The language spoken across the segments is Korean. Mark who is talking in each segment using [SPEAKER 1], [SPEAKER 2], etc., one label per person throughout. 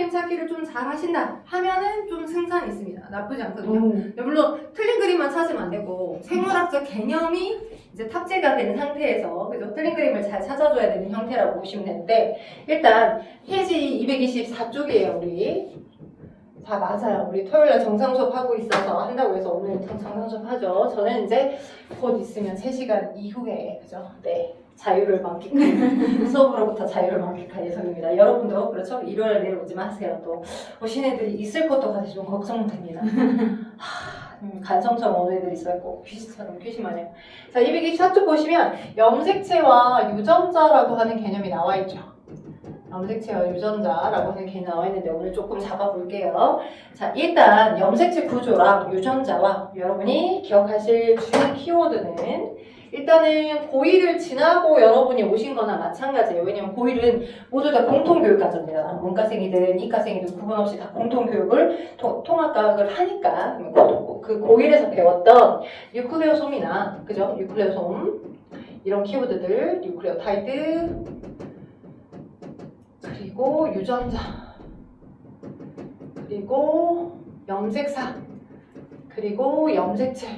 [SPEAKER 1] 그림 찾기를 좀 잘 하신다 하면은 좀 승산이 있습니다. 나쁘지 않거든요. 근데 물론 틀린 그림만 찾으면 안 되고 생물학적 개념이 이제 탑재가 된 상태에서 그죠? 틀린 그림을 잘 찾아줘야 되는 형태라고 보시면 되는데 일단 페이지 224쪽이에요 우리. 자 맞아요. 우리 토요일날 정상 수업 하고 있어서 한다고 해서 오늘 정상 수업 하죠. 저는 이제 곧 있으면 3시간 이후에 그죠? 네. 자유를 만끽할 수업으로부터 자유를 만끽할 예정입니다. 여러분도 그렇죠? 일요일 내일 오지 마세요. 또 오신 애들이 있을 것도 같아서 좀 걱정됩니다. 간성처럼 오는 애들이 있어요. 꼭 귀신처럼 귀신 마냥. 자 224쪽 보시면 염색체와 유전자라고 하는 개념이 나와 있죠. 염색체와 유전자라고 하는 개념이 나와 있는데 오늘 조금 잡아볼게요. 자 일단 염색체 구조랑 유전자와 여러분이 기억하실 주요 키워드는 일단은 고1을 지나고 여러분이 오신 거나 마찬가지예요. 왜냐면 고1은 모두 다 공통교육과정입니다. 문과생이든 이과생이든 구분 없이 다 공통교육을 통합과학을 하니까 그 고1에서 배웠던 뉴클레오솜이나 그죠? 뉴클레오솜 이런 키워드들 뉴클레오타이드 그리고 유전자 그리고 염색사 그리고 염색체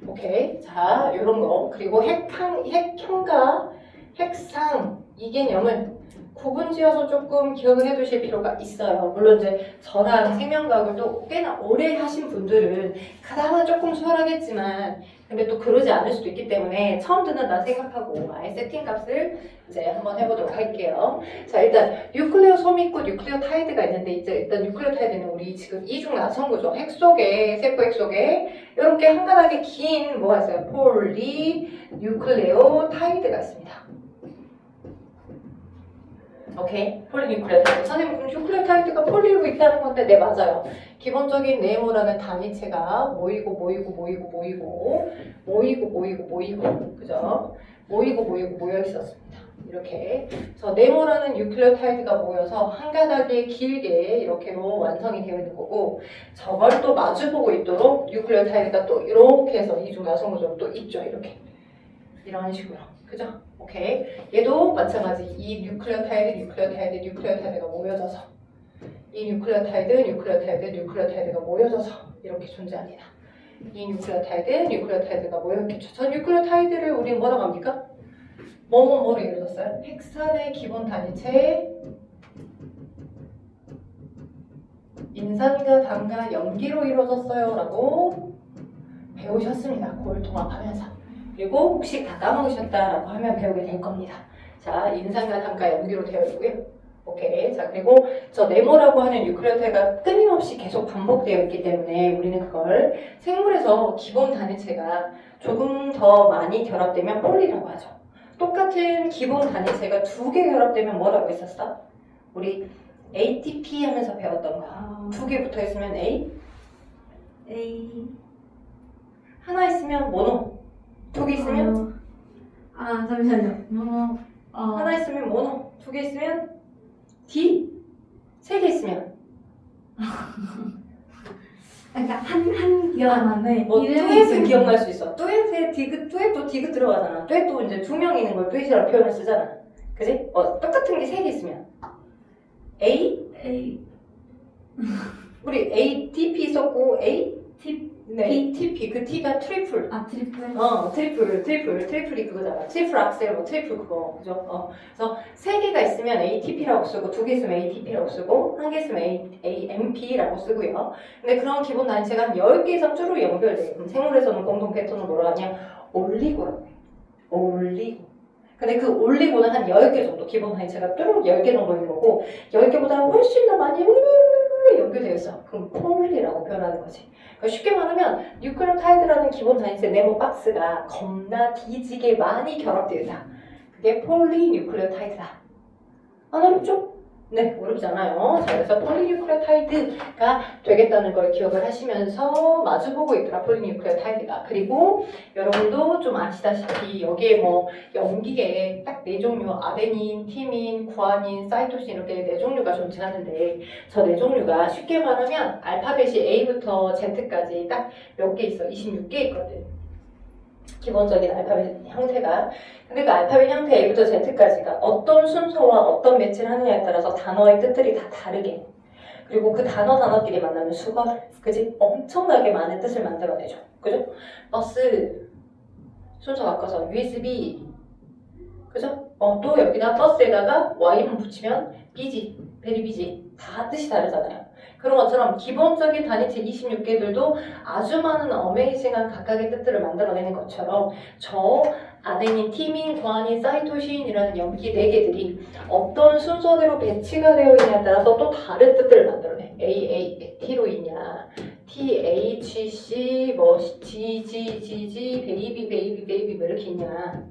[SPEAKER 1] 오케이. 자, 요런 거. 그리고 핵형과 핵상 이 개념을 구분 지어서 조금 기억을 해 두실 필요가 있어요. 물론 이제 저랑 생명과학을 또 꽤나 오래 하신 분들은 그나마 조금 수월하겠지만 근데 또 그러지 않을 수도 있기 때문에 처음 듣는다 생각하고 아예 세팅 값을 이제 한번 해보도록 할게요. 자, 일단 뉴클레오솜 있고 뉴클레오타이드가 있는데 이제 일단 뉴클레오타이드는 우리 지금 이중 나성구죠. 핵 속에 세포 핵 속에 이렇게 한가닥에 긴 뭐가 있어요? 폴리 뉴클레오타이드가 있습니다. 오케이. 폴리뉴클레오타이드. 선생님 그럼 뉴클레오타이드가 폴리로 있다는 건데 네 맞아요. 기본적인 네모라는 단위체가 모이고 그죠? 모이고 모여 있었습니다. 이렇게 저 네모라는 뉴클레오타이드가 모여서 한 가닥에 길게 이렇게로 완성이 되어 있는 거고 저걸 또 마주보고 있도록 뉴클레오타이드가 또 이렇게 해서 이중 나성구조로 또 있죠. 이렇게 이런 식으로 그죠? 오케이. 얘도 마찬가지. 이 뉴클레오타이드가 모여져서 이 뉴클레오타이드가 모여져서 이렇게 존재합니다. 이 뉴클레오타이드가 모여있겠죠. 저 뉴클레오타이드를 우리 뭐라고 합니까? 뭐로 이루어졌어요? 핵산의 기본 단위체 인산과 당과 염기로 이루어졌어요 라고 배우셨습니다. 그걸 통합하면서. 그리고 혹시 다 까먹으셨다라고 하면 배우게 될 겁니다. 자, 인산과 당과 염기로 되어 있고요. 오케이. 자, 그리고 저 네모라고 하는 뉴클레오타이드가 끊임없이 계속 반복되어 있기 때문에 우리는 그걸 생물에서 기본 단위체가 조금 더 많이 결합되면 폴리라고 하죠. 똑같은 기본 단위체가 2개 결합되면 뭐라고 했었어? 우리 ATP 하면서 배웠던 거. 2개 붙어 있으면 A. 하나 있으면 모노. 2개 있으면
[SPEAKER 2] 잠시만요.
[SPEAKER 1] 하나 있으면 모노. 2개 있으면 D. 3개 있으면
[SPEAKER 2] 그러니까 한 기억나는데
[SPEAKER 1] 뭐
[SPEAKER 2] 이름이
[SPEAKER 1] 뚜엣은
[SPEAKER 2] 있으면
[SPEAKER 1] 기억날 수 있어. 뚜엣에 뚜엣도 디귿 들어가잖아. 뚜엣도 이제 2명 있는 걸 뚜엣이라고 표현을 쓰잖아. 그지? 똑같은 게 3개 있으면 A 우리 ATP 썼고 TP 그 T가 트리플.
[SPEAKER 2] 트리플.
[SPEAKER 1] 트리플이 그거잖아. 트리플 악셀, 뭐 트리플 그거, 그죠? 그래서 3개가 있으면 ATP라고 쓰고, 2개 있으면 ATP라고 쓰고, 1개 있으면 AMP라고 쓰고요. 근데 그런 기본 단체가 한 10개 이상 쭈루 연결돼요. 그럼 생물에서는 공동 패턴을 뭐라 하냐? 올리고라고 해요. 올리고. 근데 그 올리고는 한 10개 정도, 기본 단체가 쭈루 10개 정도 있는 거고, 10개보다 훨씬 더 많이 연결되어 있어. 그럼 폴리라고 표현하는 거지. 그러니까 쉽게 말하면 뉴클레오타이드라는 기본 단위체 네모 박스가 겁나 뒤지게 많이 결합되어 있다. 그게 폴리뉴클레오타이드다. 안 어렵죠? 네, 어렵지 않아요. 자, 그래서 폴리뉴클레오타이드가 되겠다는 걸 기억을 하시면서 마주보고 있더라, 폴리뉴클레오타이드가. 그리고 여러분도 좀 아시다시피 여기에 뭐 염기계 딱 4종류, 아데닌, 티민, 구아닌, 사이토신 이렇게 4종류가 존재하는데 저 4종류가 쉽게 말하면 알파벳이 A부터 Z까지 딱 몇 개 있어? 26개 있거든. 기본적인 알파벳 형태가. 근데 그 알파벳 형태 A부터 Z까지가 어떤 순서와 어떤 매치를 하느냐에 따라서 단어의 뜻들이 다 다르게. 그리고 그 단어끼리 만나면 수거를, 그지? 엄청나게 많은 뜻을 만들어내죠. 그죠? 버스 순서 바꿔서 USB, 그죠? 또 여기다 버스에다가 Y만 붙이면 비지, 베리 비지, 다 뜻이 다르잖아요. 그런 것처럼 기본적인 단위체 26개들도 아주 많은 어메이징한 각각의 뜻들을 만들어내는 것처럼 저 안에 있는 티민, 관이, 사이토신이라는 염기 4개들이 어떤 순서대로 배치가 되어 있냐에 따라서 또 다른 뜻들을 만들어내. AA, T로 있냐, THC, 뭐 GGGG, 베이비 뭐 이렇게 있냐,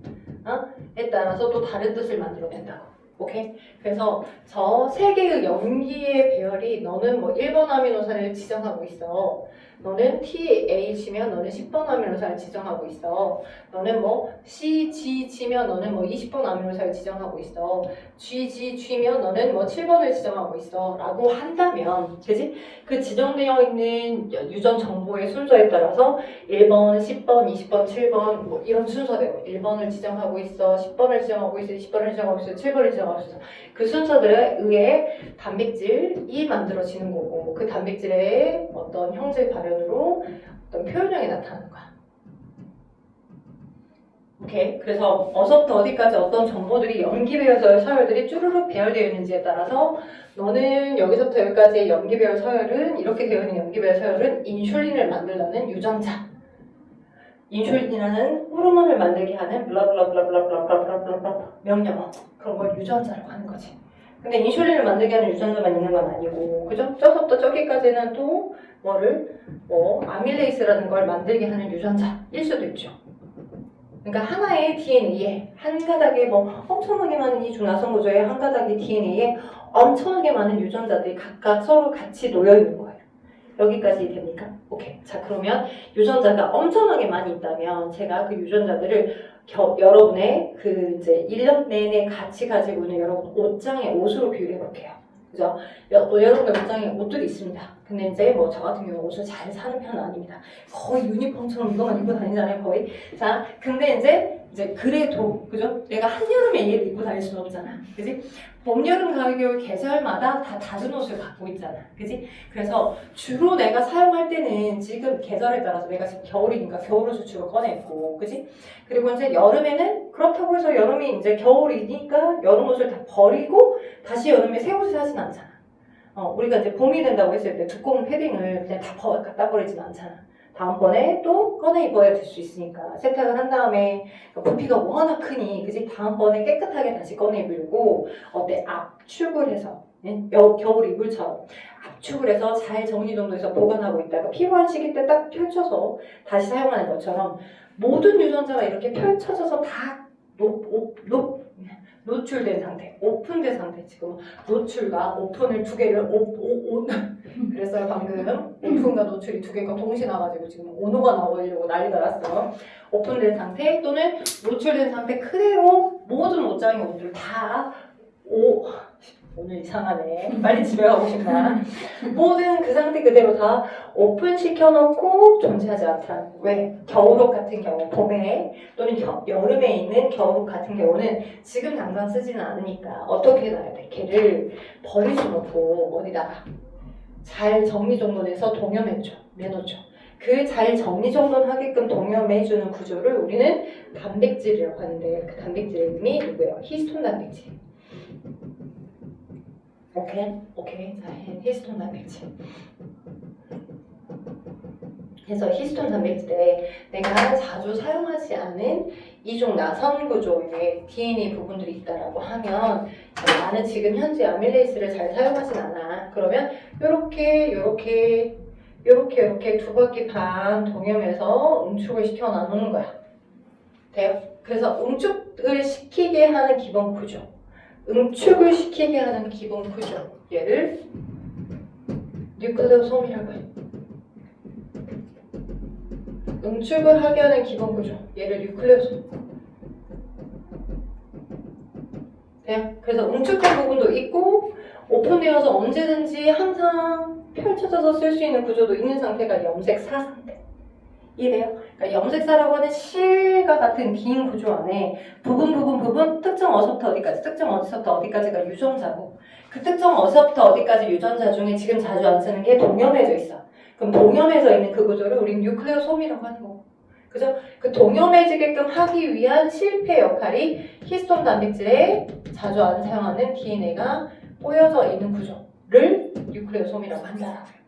[SPEAKER 1] 에 따라서 또 다른 뜻을 만들어낸다고. 오케이? 그래서 저 3개의 염기의 배열이 너는 뭐 1번 아미노산을 지정하고 있어. 너는 TH면 너는 10번 아미노산을 지정하고 있어. 너는 뭐 CGG면 너는 뭐 20번 아미노산을 지정하고 있어. GGG면 너는 뭐 7번을 지정하고 있어. 라고 한다면, 그지? 그 지정되어 있는 유전 정보의 순서에 따라서 1번, 10번, 20번, 7번 뭐 이런 순서대로 1번을 지정하고 있어. 10번을 지정하고 있어. 20번을 지정하고 있어. 7번을 지정하고 있어. 그 순서들에 의해 단백질이 만들어지는 거고 그 단백질의 어떤 형질 발현으로 어떤 표현형이 나타나는 거야. 오케이. 그래서 어서부터 어디까지 어떤 정보들이 염기 배열 서열들이 쭈루룩 배열되어 있는지에 따라서 너는 여기서부터 여기까지의 염기 배열 서열은 이렇게 되어 있는 염기 배열 서열은 인슐린을 만들려는 유전자. 인슐린이라는 호르몬을 만들게 하는 블라블라블라블라블라블라블라 명령어. 그런 걸 유전자라고 하는 거지. 근데 인슐린을 만들게 하는 유전자만 있는 건 아니고, 그죠? 저서부터 저기까지는 또 아밀레이스라는 걸 만들게 하는 유전자일 수도 있죠. 그러니까 하나의 DNA에 한 가닥의 엄청나게 많은 이 중화성 구조의 한 가닥의 DNA에 엄청나게 많은 유전자들이 각각 서로 같이 놓여 있는 거예요. 여기까지 됩니까? 오케이. 자, 그러면 유전자가 엄청나게 많이 있다면 제가 그 유전자들을 여러분의 그 이제 1년 내내 같이 가지고 있는 여러분 옷장의 옷으로 비유해 볼게요. 그죠? 여러분의 옷장에 옷들이 있습니다. 근데 이제 저 같은 경우는 옷을 잘 사는 편은 아닙니다. 거의 유니폼처럼 이거만 입고 다니잖아요, 거의. 자, 근데 이제 그래도, 그죠? 내가 한여름에 얘를 입고 다닐 수는 없잖아. 그지? 봄, 여름, 가을, 겨울 계절마다 다 다른 옷을 갖고 있잖아. 그지? 그래서 주로 내가 사용할 때는 지금 계절에 따라서 내가 지금 겨울이니까 겨울 옷을 주로 꺼내고, 그지? 그리고 이제 여름에는 그렇다고 해서 여름이 이제 겨울이니까 여름 옷을 다 버리고 다시 여름에 새 옷을 사진 않잖아. 우리가 이제 봄이 된다고 했을 때 두꺼운 패딩을 그냥 다 갖다 버리진 않잖아. 다음번에 또 꺼내 입어야 될 수 있으니까 세탁을 한 다음에 부피가 워낙 크니 그지? 다음번에 깨끗하게 다시 꺼내 입으려고 압축을 해서 겨울 이불처럼 압축을 해서 잘 정리정돈해서 보관하고 있다가 필요한 시기 때 딱 펼쳐서 다시 사용하는 것처럼 모든 유전자가 이렇게 펼쳐져서 다 노출된 상태, 오픈된 상태. 지금 노출과 오픈을 두 개를 그랬어요 방금. 오픈과 노출이 두 개가 동시에 나와가지고 지금 온도가 나오려고 난리가 났어. 오픈된 상태 또는 노출된 상태 그대로 모든 옷장의 옷들을 다 오늘 이상하네. 빨리 집에 가고 싶다. 모든 그 상태 그대로 다 오픈시켜놓고 존재하지 않다. 왜? 겨울옷 같은 경우, 봄에 또는 여름에 있는 겨울옷 같은 경우는 지금 당장 쓰지는 않으니까 어떻게 해놔야 돼? 걔를 버릴 수는 없고 어디다가 잘 정리정돈해서 동염해줘, 내놓죠. 그 잘 정리정돈하게끔 동염해주는 구조를 우리는 단백질이라고 하는데 그 단백질의 이름이 누구예요? 히스톤 단백질. 오케이. 자, 히스톤 단백질. 그래서 히스톤 단백질에 내가 자주 사용하지 않은 이중 나선 구조의 DNA 부분들이 있다라고 하면 나는 지금 현재 아밀레이스를 잘 사용하진 않아. 그러면 요렇게 두 바퀴 반 동염해서 응축을 시켜 나누는 거야. 돼요? 그래서 응축을 시키게 하는 기본 구조. 응축을 시키게 하는 기본 구조. 얘를 뉴클레오솜이라고 해. 응축을 하게 하는 기본 구조. 얘를 뉴클레오솜. 돼요? 그래서 응축된 부분도 있고 오픈되어서 언제든지 항상 펼쳐져서 쓸 수 있는 구조도 있는 상태가 염색 4상태. 이해돼요? 그러니까 염색사라고 하는 실과 같은 긴 구조 안에 부분 특정 어디서부터 어디까지 특정 어디서부터 어디까지가 유전자고 그 특정 어디서부터 어디까지 유전자 중에 지금 자주 안 쓰는 게 동염해져 있어. 그럼 동염해져 있는 그 구조를 우리는 뉴클레오솜이라고 하는 거고 그죠? 그 동염해지게끔 하기 위한 실패 역할이 히스톤 단백질에 자주 안 사용하는 DNA가 꼬여져 있는 구조를 뉴클레오솜이라고 한다라고요.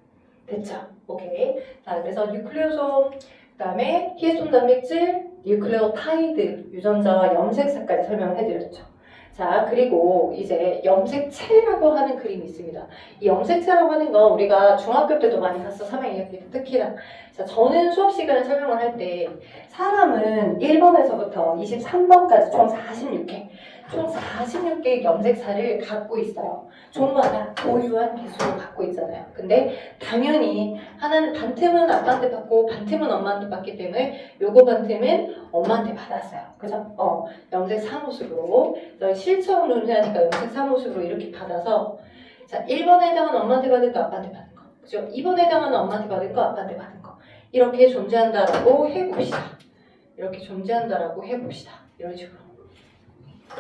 [SPEAKER 1] 됐죠? 오케이. 자, 그래서 뉴클레오솜, 그 다음에 히스톤 단백질, 뉴클레오타이드, 유전자와 염색사까지 설명을 해드렸죠. 자, 그리고 이제 염색체라고 하는 그림이 있습니다. 이 염색체라고 하는 건 우리가 중학교 때도 많이 봤어. 3학년 2학년 때 특히나. 자, 저는 수업 시간에 설명을 할 때 사람은 1번에서부터 23번까지 총 46개. 총 46개의 염색사를 갖고 있어요. 종마다 고유한 개수를 갖고 있잖아요. 근데 당연히 하나는 반틈은 아빠한테 받고 반틈은 엄마한테 받기 때문에 요거 반틈은 엄마한테 받았어요. 그죠? 염색 사모습으로 실처럼 존재하니까 염색 사모습으로 이렇게 받아서 자 1번에 해당하는 엄마한테 받을 거 아빠한테 받은 거 그죠? 2번에 해당하는 엄마한테 받을 거 아빠한테 받은 거 이렇게 존재한다라고 해봅시다. 이렇게 존재한다라고 해봅시다. 이런 식으로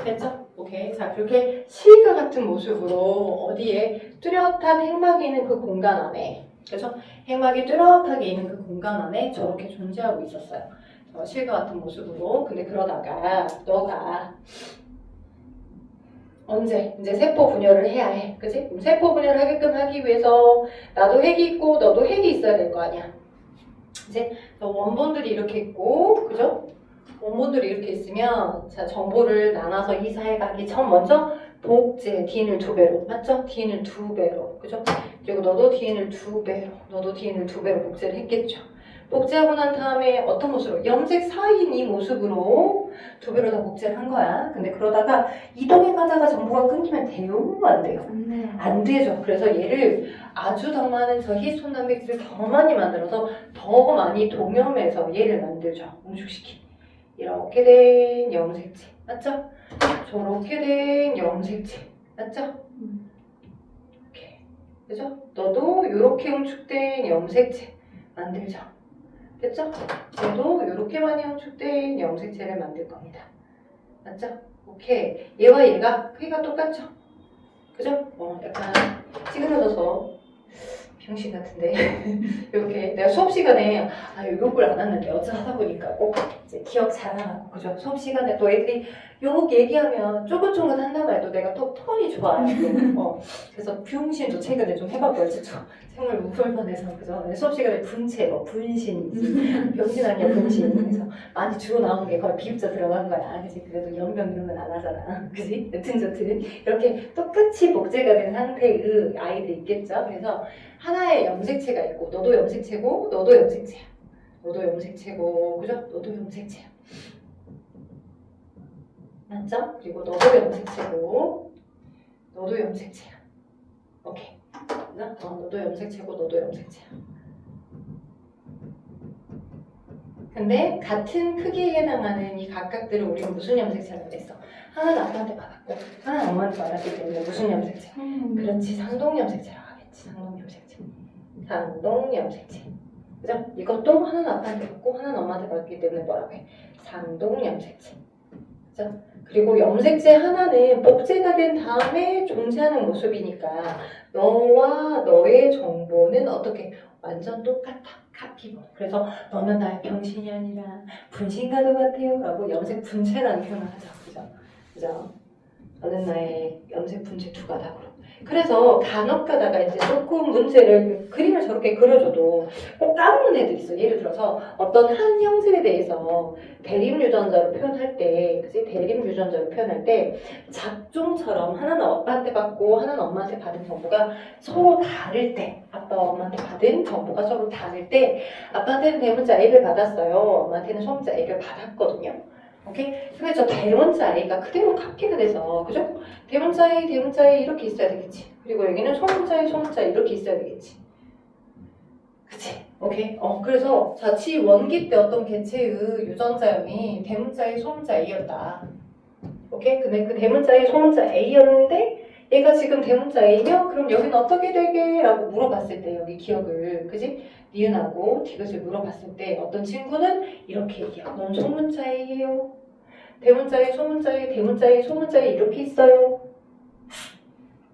[SPEAKER 1] 됐죠? 오케이. 자, 그렇게 실과 같은 모습으로 어디에 뚜렷한 핵막이 있는 그 공간 안에, 그죠? 핵막이 뚜렷하게 있는 그 공간 안에 저렇게 존재하고 있었어요. 실과 같은 모습으로. 근데 그러다가 너가 언제 이제 세포 분열을 해야 해. 그치? 그럼 세포 분열을 하게끔 하기 위해서 나도 핵이 있고 너도 핵이 있어야 될 거 아니야. 이제 원본들이 이렇게 있고, 그죠? 원본들이 이렇게 있으면 자 정보를 나눠서 이사해 가기 전 먼저 복제 DNA를 2배로 맞죠? DNA를 2배로 그죠? 그리고 너도 DNA를 2배로 너도 DNA를 2배로 복제를 했겠죠. 복제하고 난 다음에 어떤 모습으로 염색 사이인 이 모습으로 2배로 다 복제를 한 거야. 근데 그러다가 이동해 가다가 정보가 끊기면 돼요? 안 돼요? 안 되죠. 그래서 얘를 아주 더 많은 저 히스톤 단백질을 더 많이 만들어서 더 많이 동염해서 얘를 만들죠. 응축시키. 이렇게 된 염색체 맞죠? 저렇게 된 염색체 맞죠? 이렇게 그죠? 너도 이렇게 응축된 염색체 만들죠. 됐죠? 얘도 이렇게 많이 응축된 염색체를 만들 겁니다. 맞죠? 오케이. 얘와 얘가 크기가 똑같죠? 그죠? 약간 찌그러져서 병신 같은데 이렇게 내가 수업 시간에 욕을 안 하는데 어쩌다 하다 보니까 꼭 이제 기억 잘하고 그죠? 수업 시간에 또 애들이 욕 얘기하면 쪼글쪼글 한단 말도 내가 또 톤이 좋아요. 그래서 병신도 최근에 좀 해봤거든요. 생물 우물반에서 그죠? 수업 시간에 분체, 분신, 병신 아니야 분신. 그래서 많이 주로 나오는 게 거의 비읍자 들어간 거야. 그지? 그래도 연병 이런 건 안 하잖아. 그지? 여튼 이렇게 똑같이 복제가 된 상태의 아이들 있겠죠? 그래서 하나의 염색체가 있고 너도 염색체고 너도 염색체야. 너도 염색체고 그죠? 너도 염색체야. 맞죠? 그리고 너도 염색체고 너도 염색체야. 오케이. 너도 염색체고 너도 염색체야. 근데 같은 크기에 해당하는 이 각각들을 우리는 무슨 염색체라고 했어? 하나는 아빠한테 받았고 하나는 엄마한테 받았기 때문에 무슨 염색체? 그렇지, 상동염색체라고 하겠지. 상동염색체. 그죠? 이것도 하나는 아빠한테 받고 하나는 엄마한테 받기 때문에 뭐라고 해? 상동염색체. 그죠? 그리고 염색체 하나는 복제가 된 다음에 존재하는 모습이니까 너와 너의 정보는 어떻게? 완전 똑같아. 카피본. 그래서 너는 나의 병신이 아니라 분신과도 같아요 라고 염색 분체라는 표현을 하죠. 그죠? 너는 나의 염색 분체 두가닥으로. 그래서 간혹 가다가 이제 조금 문제를 그림을 저렇게 그려줘도 꼭 까먹는 애들이 있어. 예를 들어서 어떤 한 형질에 대해서 대립 유전자로 표현할 때, 그치? 대립 유전자로 표현할 때 잡종처럼 하나는 아빠한테 받고 하나는 엄마한테 받은 정보가 서로 다를 때, 아빠와 엄마한테 받은 정보가 서로 다를 때, 아빠한테는 대문자 A를 받았어요. 엄마한테는 소문자 A를 받았거든요. 오케이? 그래서 대문자 A가 그대로 카피가 돼서, 그죠? 대문자 A 이렇게 있어야 되겠지. 그리고 여기는 소문자 A 이렇게 있어야 되겠지. 그치? 오케이? 그래서 자치 원기 때 어떤 개체의 유전자형이 대문자 A, 소문자 A였다. 오케이? 근데 그 대문자 A, 소문자 A였는데 얘가 지금 대문자 A면 그럼 여기는 어떻게 되게? 라고 물어봤을 때 여기 기억을 그지? 니은하고 디귿을 물어봤을 때 어떤 친구는 이렇게 얘기해요. 넌 소문자 A예요. 대문자 A, 소문자 A, 대문자 A, 소문자 A 이렇게 있어요.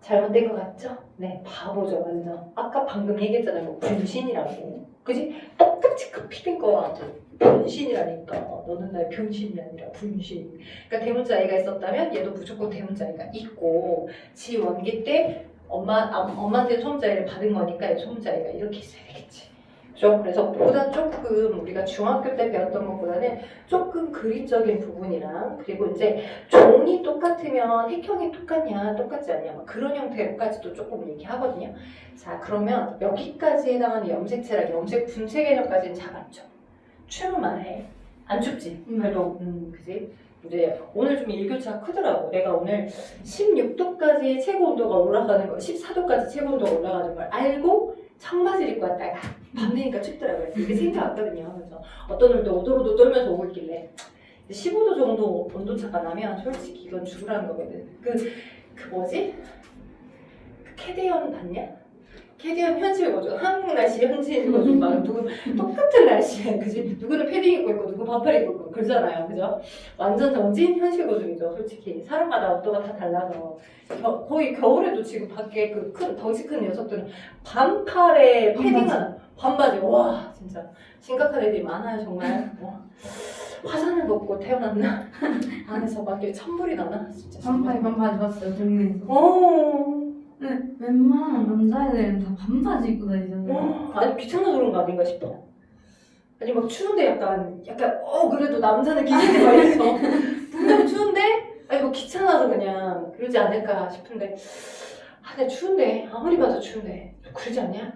[SPEAKER 1] 잘못된 것 같죠? 네, 바보죠 완전. 아까 방금 얘기했잖아요. 뭐 분신이라고. 그지? 똑같이 급히된 거야. 분신이라니까. 너는 나의 병신이 아니라 분신. 그러니까 대문자 A가 있었다면 얘도 무조건 대문자 A가 있고 지 원기 때 엄마한테 소문자 A를 받은 거니까 소문자 A가 이렇게 있어야 되겠지. 그죠? 그래서 보다 조금 우리가 중학교 때 배웠던 것보다는 조금 그림적인 부분이랑 그리고 이제 종이 똑같으면 핵형이 똑같냐 똑같지 않냐 막 그런 형태까지도 조금 얘기하거든요. 자 그러면 여기까지 해당하는 염색체랑 염색 분체 개념까지는 잡았죠. 추울만 해. 안 춥지? 별로 그지? 이제 오늘 좀 일교차가 크더라고. 내가 오늘 16도까지 최고 온도가 올라가는 거 14도까지 최고 온도가 올라가는 걸 알고 청바지를 입고 왔다가 밤 되니까 춥더라고요. 이게 생겨왔거든요. 그래서 어떤 날도 오도로도 떨면서 오고 있길래 15도 정도 온도차가 나면 솔직히 이건 죽으라는 거거든. 그 뭐지? 그 캐대언 봤냐? 캐디언 현실 거죠. 한국 날씨 현실 거죠. 막 누구 똑같은 날씨에 그지? 누구는 패딩 입고 있고 누구 반팔 입고 있고 그러잖아요. 그죠? 완전 정진 현실 거중이죠. 솔직히 사람마다 온도가 다 달라서 거의 겨울에도 지금 밖에 그 큰 덩치 큰 녀석들은 반팔에 패딩만 반바지. 와 진짜 심각한 애들이 많아요 정말. 화산을 먹고 태어났나? 안에서 막 이렇게 찬물이 나나? 진짜
[SPEAKER 2] 반바지 봤어요 동네에서.
[SPEAKER 1] 오.
[SPEAKER 2] 네, 웬만한 남자애들은 다 반바지 입고 다니잖아요.
[SPEAKER 1] 아니 귀찮아서 그런 거 아닌가 싶어. 아니 막 추운데 약간 그래도 남자는 기질이 막 이래서 분명 추운데 아니 뭐 귀찮아서 그냥 그러지 않을까 싶은데 근데 추운데 아무리 봐도 추운데 그러지 않냐?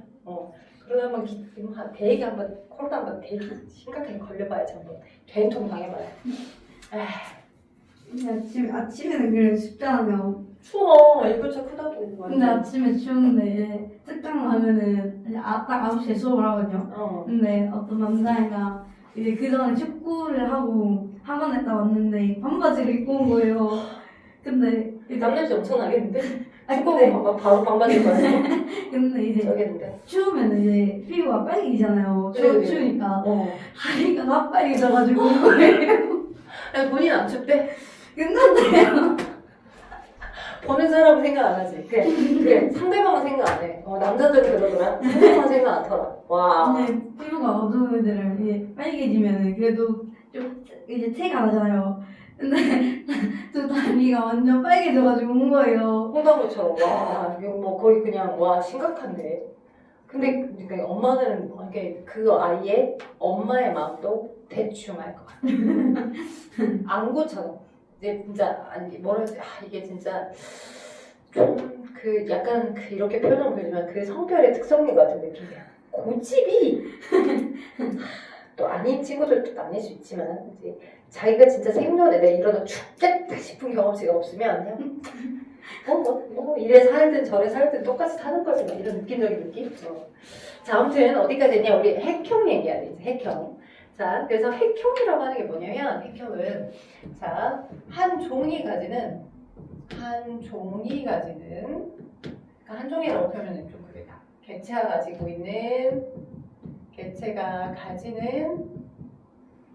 [SPEAKER 1] 그러다 한번 대기 한번 코로나 한번 대기 심각하게 걸려봐야지 한번 된통 당해봐요.
[SPEAKER 2] 근데 아침에는 그래 춥잖아요.
[SPEAKER 1] 추워 일교차 크다고.
[SPEAKER 2] 근데 아침에 추운데 특강 가면은 딱 9시에 수업을 하거든요. 근데 어떤 남자애가 이제 그 전에 축구를 하고 학원 갔다 왔는데 반바지를 입고 온 거예요. 근데
[SPEAKER 1] 남냄새 엄청 나겠는데?
[SPEAKER 2] 아니
[SPEAKER 1] 축구
[SPEAKER 2] 근데
[SPEAKER 1] 막 바로 반바지 입고 왔어.
[SPEAKER 2] 근데 이제
[SPEAKER 1] 저겠는데?
[SPEAKER 2] 추우면 이제 피부가 빨개지잖아요.
[SPEAKER 1] 그래.
[SPEAKER 2] 추우니까 다리가 다 빨개져가지고 온 거예요.
[SPEAKER 1] 아니 본인 안 춥대?
[SPEAKER 2] 괜찮대요.
[SPEAKER 1] 보는 사람은 생각 안 하지. 그래. 상대방은 생각 안 해. 남자들은 그러더라. 상대방은 생각 안 하더라. 와.
[SPEAKER 2] 근데 피부가 어두운 애들은 이제 빨개지면은 그래도 좀 이제 티가 나잖아요. 근데 두 다리가 완전 빨개져가지고 온 거예요.
[SPEAKER 1] 홍당무처럼. 와. 이거 뭐 거의 그냥 와 심각한데. 근데 그러니까 엄마는 이렇게 그 아이의 엄마의 마음도 대충 알 것 같아. 안고처럼. 이제 진짜 아니 뭐라 해야 이게 진짜 좀 그 약간 이렇게 표현을 보여주면 그 성별의 특성인 것 같은 느낌이야. 고집이 또 아닌 친구들도 아닐 수 있지만 이제 자기가 진짜 생년에 내가 이러다 죽겠다 싶은 경험치가 없으면 그냥 이래 살든 저래 살든 똑같이 사는 거지 막 이런 느낌적인 느낌. 자 아무튼 어디까지 했냐 우리 핵형 얘기해야 돼 이제 핵형. 자, 그래서 핵형이라고 하는 게 뭐냐면 핵형은 자, 한 종이 가지는 그러니까 한 종이라고 표현은 좀 그래요. 개체가 가지는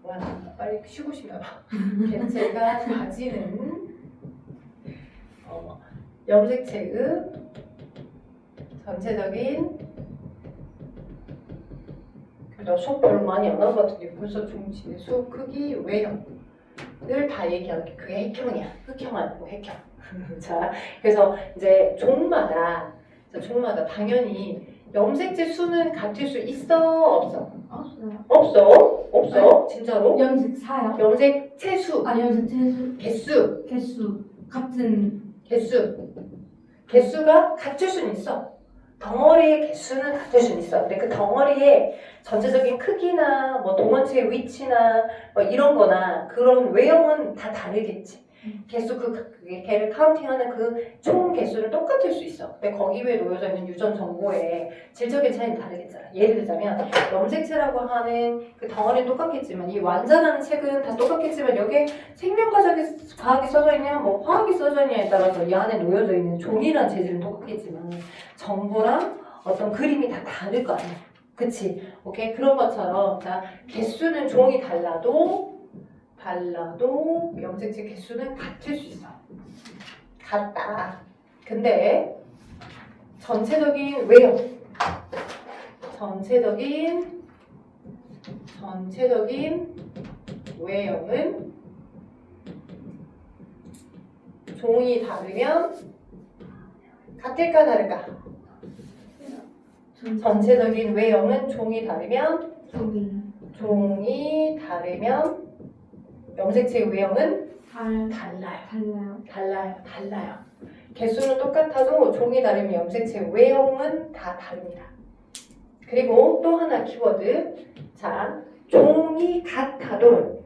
[SPEAKER 1] 와, 빨리 쉬고 싶나 봐. 개체가 가지는 염색체의 전체적인 나 수업 별로 많이 안 한 것 같은데 벌써 중심의 수, 크기, 외형을 다 얘기하는 게 그게 핵형이야. 흑형 아니고 핵형. 자, 그래서 이제 종마다 당연히 염색체 수는 같을 수 있어? 없어? 없어? 진짜로?
[SPEAKER 2] 염색사요?
[SPEAKER 1] 염색체 수.
[SPEAKER 2] 염색체
[SPEAKER 1] 개수.
[SPEAKER 2] 같은
[SPEAKER 1] 개수가 같을 수는 있어. 덩어리의 개수는 같을 수는 있어. 근데 그 덩어리의 전체적인 크기나 뭐 동원체의 위치나 뭐 이런 거나 그런 외형은 다 다르겠지. 개수 걔를 카운팅하는 그 총 개수는 똑같을 수 있어. 근데 거기 위에 놓여져 있는 유전 정보에 질적인 차이는 다르겠잖아. 예를 들자면 염색체라고 하는 그 덩어리는 똑같겠지만 이 완자라는 책은 다 똑같겠지만 여기에 생명과학이 써져 있냐 뭐 화학이 써져 있냐에 따라서 이 안에 놓여져 있는 종이라는 재질은 똑같겠지만 정보랑 어떤 그림이 다 다를 거 아니야. 그치? 오케이? 그런 것처럼 자 개수는 종이 달라도 염색체 개수는 같을 수 있어. 같다. 근데 전체적인 외형은 종이 다르면 같을까 다를까? 전체적인 외형은 종이 다르면 염색체의 외형은 달라요. 개수는 똑같아도 종이 다르면 염색체의 외형은 다 다릅니다. 그리고 또 하나 키워드. 자, 종이 같아도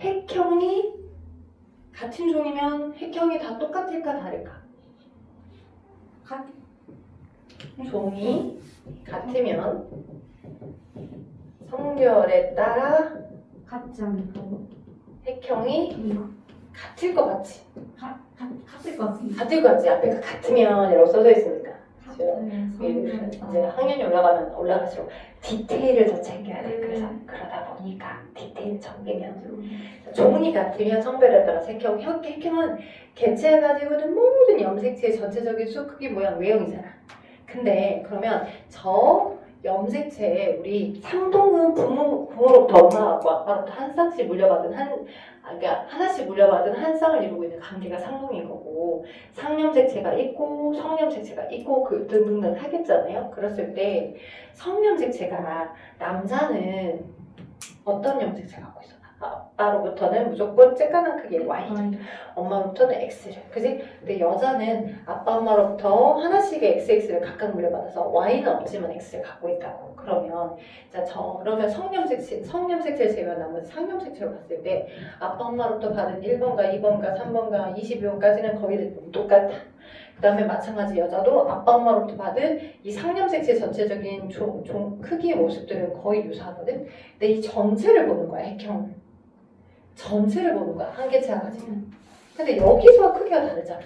[SPEAKER 1] 핵형이 같은 종이면 핵형이 다 똑같을까 다를까? 종이 같으면 성별에 따라
[SPEAKER 2] 같지 않을까?
[SPEAKER 1] 핵형이 같을 것 같지?
[SPEAKER 2] 같을 것 같습니다.
[SPEAKER 1] 같을 것 같지? 앞에 같으면 이라고 써져 있으니까.
[SPEAKER 2] 네,
[SPEAKER 1] 이제 학년이 올라가면 올라갈수록 디테일을 더 챙겨야 돼. 그래서 그러다 보니까 디테일 챙기면 종이 같으면 성별에 따라 핵형은 개체에 가지고 있는 모든 염색체의 전체적인 수, 크기, 모양, 외형이잖아. 근데 그러면 저 염색체에 우리 상동은 부모로부터 엄마하고 아빠로부터 한 쌍씩 물려받은 그러니까 하나씩 물려받은 한 쌍을 이루고 있는 관계가 상동인 거고 상염색체가 있고 성염색체가 있고 그 등등등 하겠잖아요. 그랬을 때 성염색체가 남자는 어떤 염색체 갖고 있어? 아빠로부터는 무조건 쬐깐한 크기의 Y, 엄마로부터는 X를, 그지? 근데 여자는 아빠, 엄마로부터 하나씩의 XX를 각각 물려받아서 Y는 없지만 X를 갖고 있다고. 그러면 그러면 성염색체를 제외한 나머지 상염색체로 봤을 때 아빠, 엄마로부터 받은 1번과 2번과 3번과 22번까지는 거의 똑같아. 그 다음에 마찬가지 여자도 아빠, 엄마로부터 받은 이 상염색체 전체적인 크기의 모습들은 거의 유사하거든. 근데 이 전체를 보는 거야, 핵형은. 전체를 보는 거야, 한 개체가 가지면. 근데 여기서 크기가 다르잖아.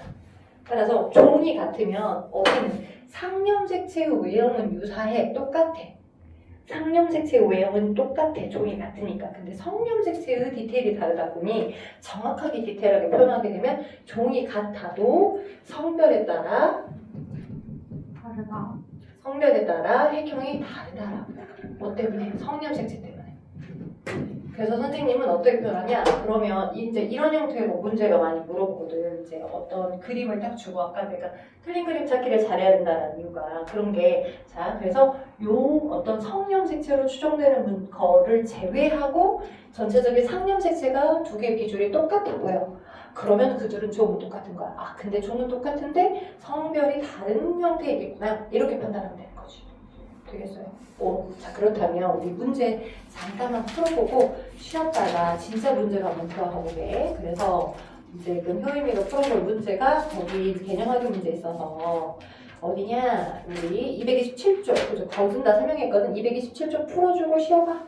[SPEAKER 1] 따라서 종이 같으면 어디는 상염색체의 외형은 유사해, 똑같아. 상염색체의 외형은 똑같아, 종이 같으니까. 근데 성염색체의 디테일이 다르다 보니 정확하게 디테일하게 표현하게 되면 종이 같아도 성별에 따라 핵형이 다르다. 뭐 때문에? 성염색체 때문에. 그래서 선생님은 어떻게 표현하냐? 그러면 이제 이런 형태의 뭐 문제가 많이 물어보거든. 이제 어떤 그림을 딱 주고 아까 내가 틀린 그림 찾기를 잘해야 된다는 이유가 그런 게 그래서 요 어떤 성염색체로 추정되는 거를 제외하고 전체적인 상염색체가 두 개의 비율이 똑같아 보여. 그러면 그들은 종은 똑같은 거야. 근데 종은 똑같은데 성별이 다른 형태이겠구나. 이렇게 판단하면 되는 거지. 되겠어요? 자, 그렇다면 우리 문제 잠깐만 풀어보고 쉬었다가 진짜 문제로 한번 들어가 보게. 그래서 이제 그 효임이가 풀어볼 문제가 거기 개념 확인 문제 있어서 어디냐? 우리 227쪽. 그죠? 거진 다 설명했거든. 227쪽 풀어주고 쉬어봐.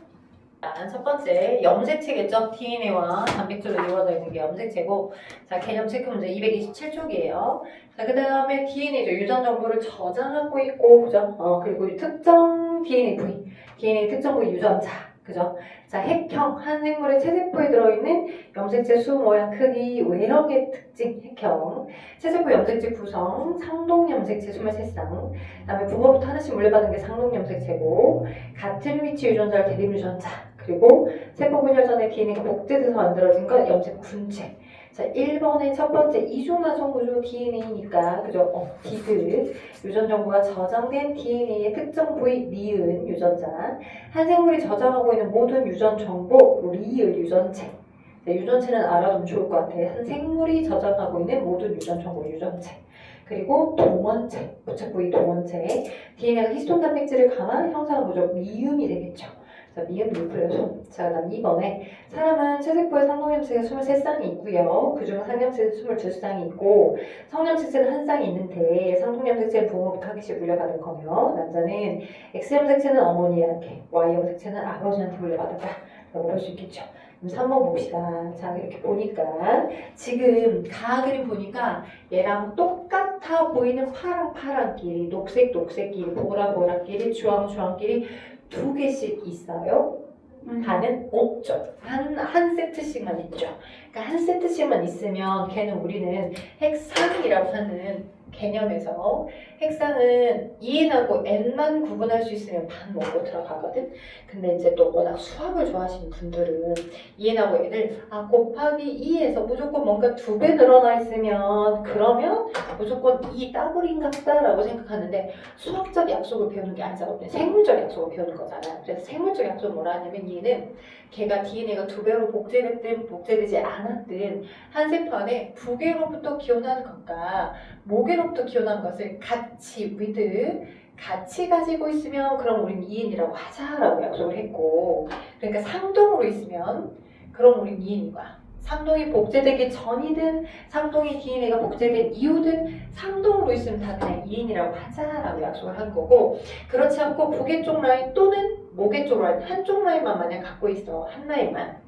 [SPEAKER 1] 첫 번째 염색체겠죠? DNA와 단백질로 이루어져 있는 게 염색체고, 자, 개념 체크 문제 227쪽이에요. 자, 그 다음에 DNA죠. 유전 정보를 저장하고 있고, 그죠? 그리고 특정 DNA 특정 부위 유전자, 그죠? 자, 핵형, 한 생물의 체세포에 들어있는 염색체 수, 모양, 크기, 외형의 특징, 핵형, 체세포 염색체 구성, 상동 염색체 23쌍, 그 다음에 부모부터 하나씩 물려받은 게 상동 염색체고, 같은 위치 유전자를 대립 유전자, 그리고 세포 분열 전에 DNA가 복제돼서 만들어진 건 염색 분체. 자, 1번의 첫 번째 이중화성 구조 DNA니까, 그죠? 디귿. 유전 정보가 저장된 DNA의 특정 부위 니은 유전자. 한 생물이 저장하고 있는 모든 유전 정보 리을 유전체. 자, 유전체는 알아두면 좋을 것 같아. 한 생물이 저장하고 있는 모든 유전 정보 유전체. 그리고 동원체, 부착 부위 동원체. DNA가 히스톤 단백질을 감아 형상한 구조 미음이 되겠죠. 자, 미음 누구요? 자, 그다음 2번에 사람은 체세포에 상동염색이 23쌍이 있고요. 그중 상염색은 22쌍이 있고 성염색체는 한 쌍이 있는데 상동염색체는 부모부터 하기씩 물려받은 거며 남자는 X염색체는 어머니한테 Y염색체는 아버지한테 물려받았다. 라고 볼 수 있겠죠. 그럼 3번 봅시다. 자, 이렇게 보니까 지금 가 그림 보니까 얘랑 똑같아 보이는 파랑파랑끼리 녹색끼리 보라끼리 주황끼리 두 개씩 있어요. 가는 없죠. 한 세트씩만 있죠. 그러니까 한 세트씩만 있으면 걔는 우리는 핵상이라고 하는 개념에서 핵상은 En하고 N만 구분할 수 있으면 반 먹고 들어가거든. 근데 이제 또 워낙 수학을 좋아하시는 분들은 En하고 N을 곱하기 2에서 무조건 뭔가 2배 늘어나 있으면 그러면 무조건 E 더블인갑다 라고 생각하는데 수학적 약속을 배우는 게 아니잖아. 생물적 약속을 배우는 거잖아. 그래서 생물적 약속은 뭐라 하냐면 얘는 걔가 DNA가 2배로 복제됐든 복제되지 않았든 한 세포 안에 부계로부터 기원하는 것과 모계로부터 기원한 것을 같이 같이 가지고 있으면 그럼 우린 EN이라고 하자라고 약속을 했고 그러니까 상동으로 있으면 그럼 우린 EN인 거야. 상동이 복제되기 전이든 상동이 DNA가 복제된 이후든 상동으로 있으면 다 그냥 EN이라고 하자라고 약속을 한 거고 그렇지 않고 부계 쪽 라인 또는 모계 쪽 라인 한쪽 라인만 만약 갖고 있어 한 라인만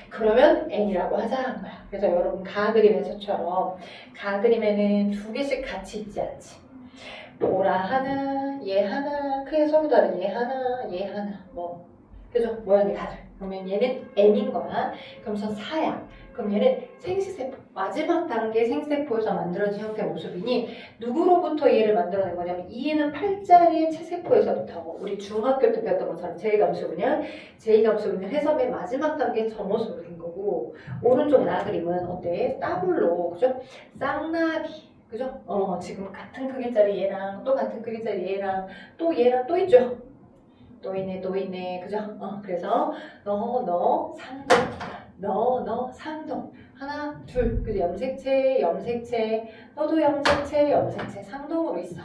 [SPEAKER 1] 그러면 N이라고 하자 한 거야. 그래서 여러분 가 그림에서처럼 가 그림에는 두 개씩 같이 있지 않지. 보라 하나, 얘 하나, 크게 서로 다른 얘 하나, 얘 하나 뭐 그죠? 모양이 다르. 그러면 얘는 N인 거야. 그러면서 4야. 그럼 얘는 생시세포, 마지막 단계 생세포에서 만들어진 형태 모습이니 누구로부터 얘를 만들어낸 거냐면 E는 8자리의 체세포에서부터 우리 중학교 때 배웠던 것처럼 제2감수분열 해서 맨 마지막 단계 저 모습을 된 거고 오른쪽 나 그림은 어때? 더블로 그죠? 쌍나비 그죠? 지금 같은 크기짜리 얘랑 또 같은 크기짜리 얘랑 또 있죠? 또 있네 그죠? 그래서 너 상동 너 상동 하나 둘 그죠? 염색체 너도 염색체 상동으로 있어.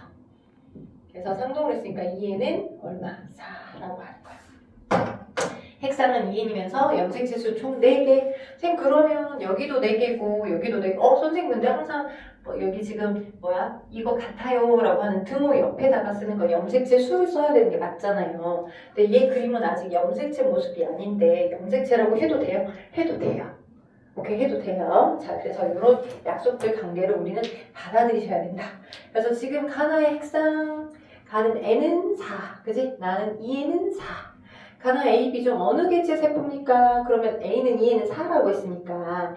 [SPEAKER 1] 그래서 상동으로 있으니까 2에는 얼마? 4라고 하는 거야. 핵상은 2n이면서 염색체 수 총 4개. 선생님 그러면 여기도 4개고 여기도 4개. 선생님 근데 항상 여기 지금 이거 같아요 라고 하는 등호 옆에다가 쓰는 거 염색체 수를 써야 되는 게 맞잖아요. 근데 얘 그림은 아직 염색체 모습이 아닌데 염색체라고 해도 돼요? 해도 돼요. 오케이 해도 돼요. 자 그래서 이런 약속들 관계를 우리는 받아들이셔야 된다. 그래서 지금 가나의 핵상 가는 N은 4 그지? 나는 2N은 4 가나 A, B 중 어느 개체 세포입니까? 그러면 A는 2N은 4라고 했으니까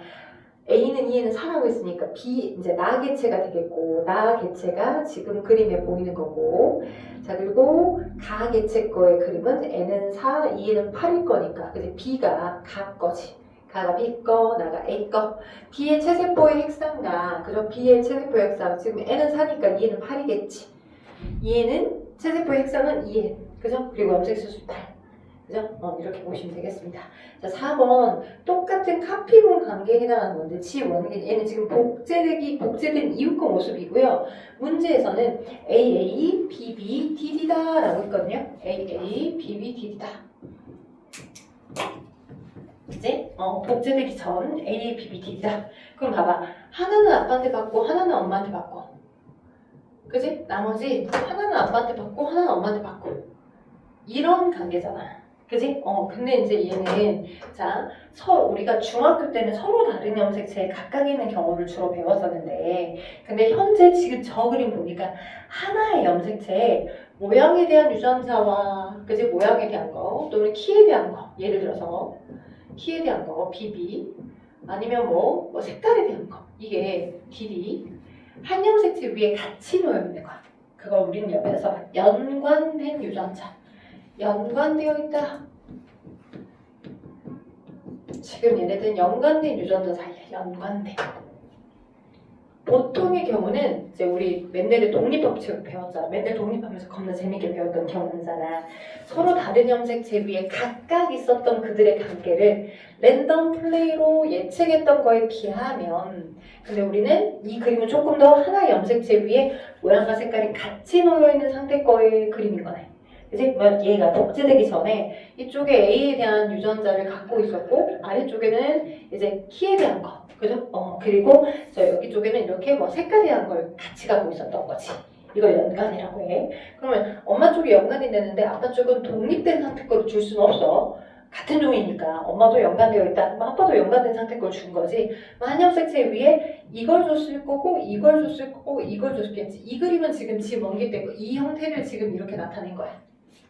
[SPEAKER 1] A는 2N은 4라고 했으니까 B 이제 나 개체가 되겠고 나 개체가 지금 그림에 보이는 거고 자 그리고 가 개체 거의 그림은 N은 4, 2N은 8일 거니까 그지? B가 가 거지. 가가 B 거, 나가 A 거. B의 체세포의 핵상과 그죠? B의 체세포의 핵상 지금 N은 4니까 2N은 8이겠지. 2N은 체세포의 핵상은 2N 그죠? 그리고 염색수 수 8 그죠? 이렇게 보시면 되겠습니다. 자, 4번 똑같은 카피본 관계에 해당하는 건데 얘는 지금 복제된 이후 거 모습이고요. 문제에서는 AA, BB, DD다 라고 했거든요. AA, BB, DD다. 이제 복제되기 전 AA, BB, DD다. 그럼 봐봐. 하나는 아빠한테 받고 하나는 엄마한테 받고 그지? 나머지 하나는 아빠한테 받고 하나는 엄마한테 받고 이런 관계잖아. 그지? 근데 이제 얘는 우리가 중학교 때는 서로 다른 염색체에 각각 있는 경우를 주로 배웠었는데 근데 현재 지금 저 그림 보니까 하나의 염색체에 모양에 대한 유전자와 그지? 모양에 대한 거 또는 키에 대한 거 예를 들어서 키에 대한 거 BB 아니면 뭐 색깔에 대한 거 이게 DD 한 염색체 위에 같이 놓여 있는 거야. 그걸 우리는 옆에서 연관된 유전자 연관되어 있다. 지금 얘네들은 연관된 유전자 사이에 연관돼. 보통의 경우는 이제 우리 맨델의 독립법칙을 배웠잖아. 맨델 독립하면서 겁나 재밌게 배웠던 경우잖아. 서로 다른 염색체 위에 각각 있었던 그들의 관계를 랜덤 플레이로 예측했던 거에 비하면 근데 우리는 이 그림은 조금 더 하나의 염색체 위에 모양과 색깔이 같이 놓여있는 상태 거의 그림인 거네. 그치? 뭐 얘가 복제되기 전에 이쪽에 A에 대한 유전자를 갖고 있었고 아래쪽에는 이제 키에 대한 거. 그죠? 그리고 저 여기 쪽에는 이렇게 뭐 색깔에 대한 걸 같이 갖고 있었던 거지. 이걸 연관이라고 해. 그러면 엄마 쪽이 연관이 되는데 아빠 쪽은 독립된 상태 거를 줄 수는 없어. 같은 종이니까 엄마도 연관되어 있다. 아빠도 연관된 상태 걸 준 거지. 한염색체 위에 이걸 줬을 거고 이걸 줬을 거고 이걸 줬겠지. 이 그림은 지금 지 먼기 때문에 이 형태를 지금 이렇게 나타낸 거야.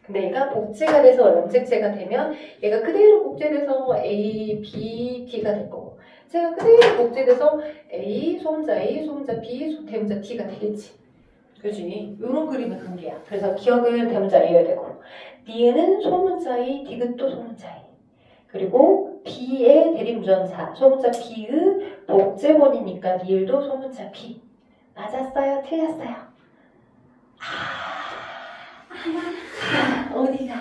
[SPEAKER 1] 근데 얘가 복제가 돼서 염색체가 되면 얘가 그대로 복제돼서 A, B, D가 될 거고 제가 그대로 복제돼서 A, 소문자 A, 소문자 B, 대문자 D가 되겠지. 그지? 이런 그림의 관계야. 그래서 기억은 대문자 A여야 되고 D는 소문자 A, 디귿도 소문자 A. 그리고 B의 대립무전사, 소문자 B의 복제본이니까 니을도 소문자 B. 맞았어요? 틀렸어요? 어디가?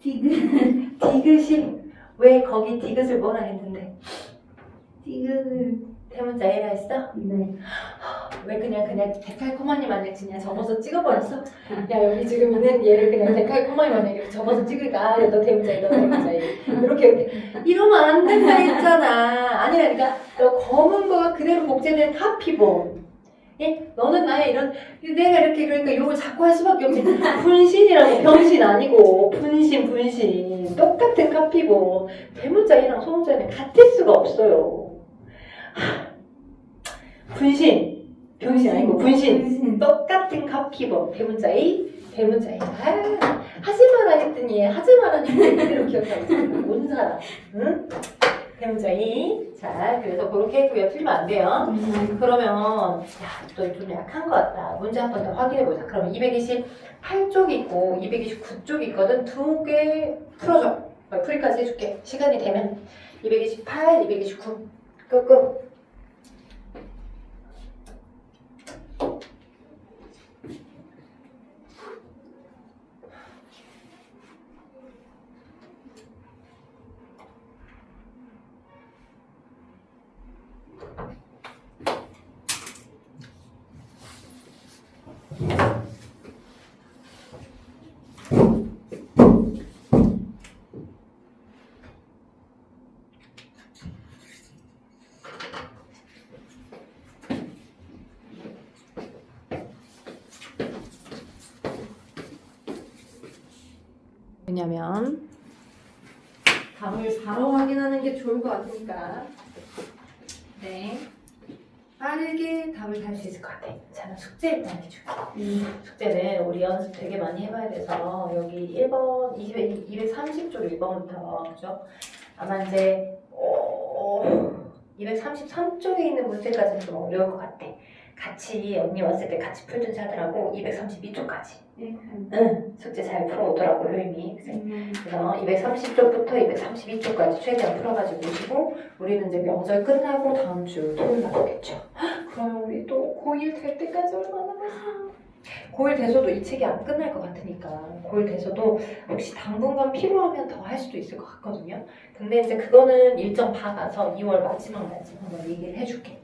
[SPEAKER 1] 디귿이 왜 거기 디귿을 뭐라 했는데?
[SPEAKER 2] 디귿을
[SPEAKER 1] 대문자 A라 했어?
[SPEAKER 2] 네.
[SPEAKER 1] 왜 그냥 데칼코마니 만에 그냥 접어서 찍어버렸어? 야 여기 지금 있는 얘를 그냥 데칼코마니 만에 이렇게 접어서 찍을까? 너 대문자 A, 너 대문자 A 이렇게 이러면 안 된다 했잖아. 아니라니까 너 검은 거가 그대로 복제된 카피본. 예? 너는 나의 이런 내가 이렇게 그러니까 이걸 자꾸 할 수밖에 없지. 분신이라고 병신 아니고 분신 똑같은 카피본. 대문자 A랑 소문자 A는 같을 수가 없어요. 분신 병신 아니고 분신 똑같은 카피본 대문자 A 대문자 A 하지마라 했더니 하지마라 했더니 그대로 기억하고 있어. 뭔 사람 응? 대문자 A 자 그래서 그렇게 했고요. 틀리면 안 돼요. 그러면 너 좀 약한 것 같다. 문제 한 번 더 확인해보자. 그럼 228쪽이 있고 229쪽이 있거든. 두 개 풀어줘. 풀이까지 해줄게. 시간이 되면 228, 229 끄. 왜냐면 답을 바로 확인하는 게 좋을 것 같으니까 네 빠르게 답을 달 수 있을 것 같아. 자, 숙제 일단 해줄게. 숙제는 우리 연습 되게 많이 해봐야 돼서 여기 1번 230쪽 1번부터 그죠? 아마 이제 233쪽에 있는 문제까지는 좀 어려울 것 같아. 같이 언니 왔을 때 같이 풀던 차들하고 232쪽까지 응, 숙제 잘 풀어오더라고 효임이. 그래서 230쪽부터 232쪽까지 최대한 풀어가지고 오시고 우리는 이제 명절 끝나고 다음 주 토요일 날 오겠죠. 그러면 우리 또 고1 될 때까지 얼마나 남았어. 고1 돼서도 이 책이 안 끝날 것 같으니까 고1 돼서도 혹시 당분간 필요하면 더 할 수도 있을 것 같거든요. 근데 이제 그거는 일정 봐가서 2월 마지막 날쯤 한번 얘기를 해줄게.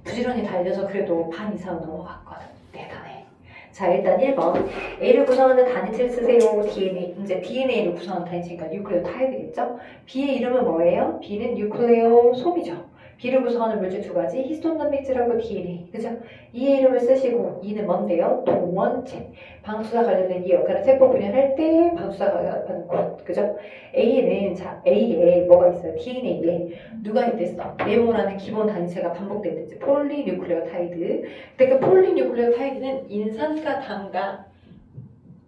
[SPEAKER 1] 부지런히 달려서 그래도 반 이상 넘어갔거든. 대단해. 자, 일단 1번. A를 구성하는 단위치를 쓰세요. DNA. 이제 DNA를 구성하는 단위치니까 뉴클레오타이드겠죠? B의 이름은 뭐예요? B는 뉴클레오솜이죠. B를 구성하는 물질 두 가지. 히스톤 단백질하고 DNA. 그죠? E의 이름을 쓰시고 E는 뭔데요? 동원체. 방수사 관련된 이 역할을 세포 분열할 때 방수사 관련된 것. 그죠? A는 자 A에 뭐가 있어요? DNA에 누가 있댔어? 네모라는 기본 단위체가 반복되는지 폴리뉴클레오타이드. 근데 그 폴리뉴클레오타이드는 인산과 당과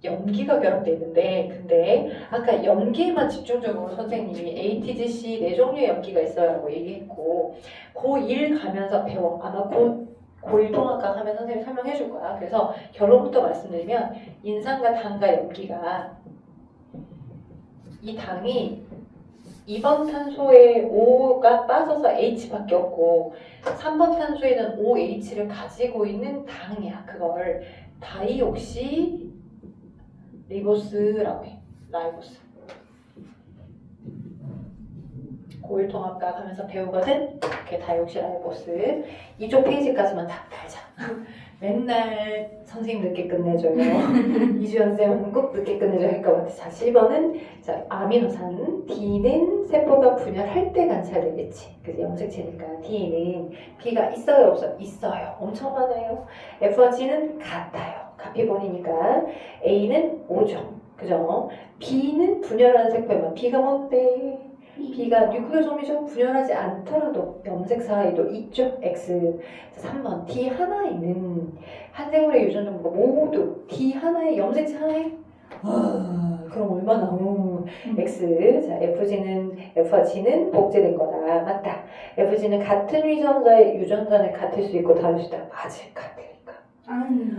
[SPEAKER 1] 염기가 결합되어 있는데 근데 아까 염기에만 집중적으로 선생님이 ATGC 네 종류의 염기가 있어요 라고 얘기했고 고1 가면서 배워. 아마 고1 통합학 하면 선생님이 설명해 줄 거야. 그래서 결론부터 말씀드리면 인산과 당과 염기가 이 당이 2번 탄소에 O가 빠져서 H밖에 없고 3번 탄소에는 OH를 가지고 있는 당이야. 그걸 다이옥시 리보스라고 해. 라이보스. 고1 통합학 하면서 배우거든. 그게 다이옥시 라이보스. 이쪽 페이지까지만 다 달자. 맨날 선생님 늦게 끝내줘요. 이주연 쌤은 꼭 늦게 끝내줘야 할 것 같아. 자, 10번은 자, 아미노산 D는 세포가 분열할 때 관찰되겠지. 그래서 염색체니까 D는 B가 있어요, 없어요? 있어요. 엄청 많아요. F와 G는 같아요. 카피본이니까 A는 오죠. 그죠? B는 분열하는 세포에만 B가 뭔데? B가 뉴클레오솜이죠. 분열하지 않더라도 염색 사이도 있죠. X. 자, 3번 D 하나에 있는 한 생물의 유전 정보가 모두 D 하나에 염색체 하나에 그럼 얼마나 X. 자, F와 G는 복제된 거다. 맞다. FG는 같은 유전자는 같을 수 있고 다를 수 있다. 맞을 같으니까.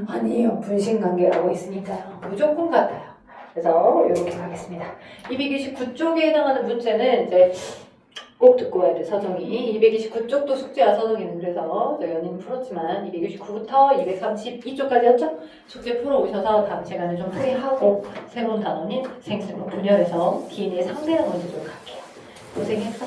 [SPEAKER 1] 아니에요. 분신관계라고 했으니까요. 무조건 같아요. 그래서 이렇게 가겠습니다. 229쪽에 해당하는 문제는 이제 꼭 듣고 와야 돼. 서정이 229쪽도 숙제야. 서정이는. 그래서 저희 연희는 풀었지만 229부터 232쪽까지였죠? 숙제 풀어오셔서 다음 시간에 좀 풀이하고 새로운 단어인 생수로 분열해서 DNA 상대랑 먼저 좀 갈게요. 고생했어.